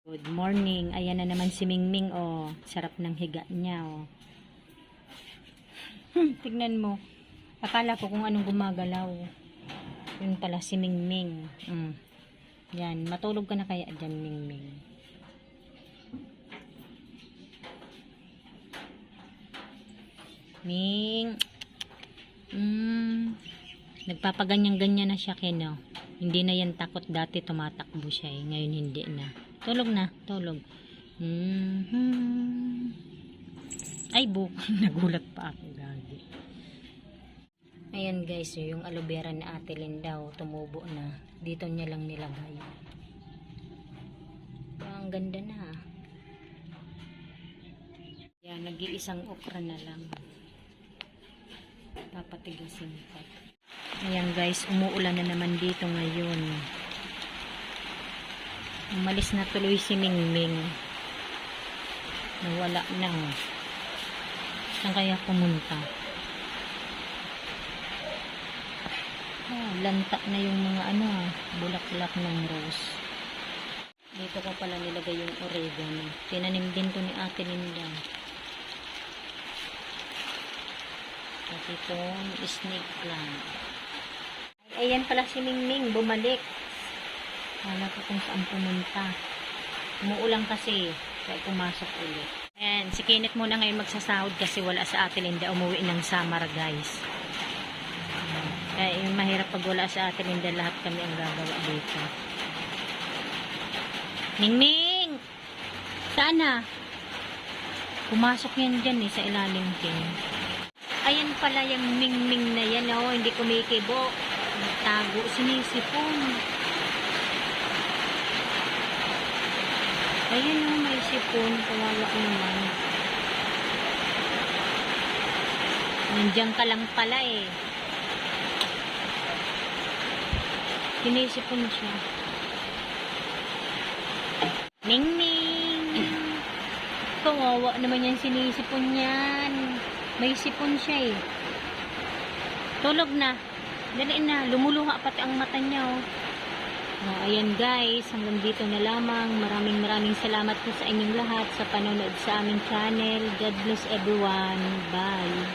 Good morning. Ayan na naman si Mingming, oh. Sarap ng higa niya, oh. Tignan mo. Akala ko kung anong gumagalaw. Yun pala si Mingming. Yan. Matulog ka na kaya dyan, Mingming. Ming. Nagpapaganyan-ganyan na siya, Keno. Hindi na yan takot. Dati tumatakbo siya, eh. Ngayon hindi na. Tulog na, tulog. Ay, nagulat pa ako, gagi. Ayan guys, yung aloe vera na Ate Linda, tumubo na. Dito niya lang nilagay. Ang ganda na. Yan, nag-iisang okra na lang. Papatigasin pa. Ayan guys, umuulan na naman dito ngayon. Umalis na tuloy si Mingming. Nawala na. Saan kaya pumunta? Lanta na yung mga bulaklak ng rose. Dito ko pala nilagay yung oregano. Tinanim din to ni Ate Linda. At itong snake plant. Ayan pala si Mingming, bumalik. Wala ko kung saan pumunta. Umuulan kasi, kaya pumasok ulit. Ayan, si Kenneth muna ngayon magsasahod kasi wala sa Ate Linda. Umuwi ng Samar, guys. Kaya yung mahirap pag wala sa Ate Linda, lahat kami ang gagawa dito. Mingming! Saan na? Pumasok yan dyan sa ilalim din. Ayan pala yung Mingming na yan, hindi kumikibo. Tago, sinisipon. Ayan may sipon. Kawawa naman. Nandiyan ka lang pala eh. Sinisipon siya. Mingming! Kawawa naman yan, sinisipon yan. May sipon siya eh. Tulog na. Dali na. Lumuluha pati ang mata niya oh. Ayan guys, hanggang dito na lamang. Maraming salamat po sa inyong lahat sa panonood sa aming channel. God bless everyone. Bye.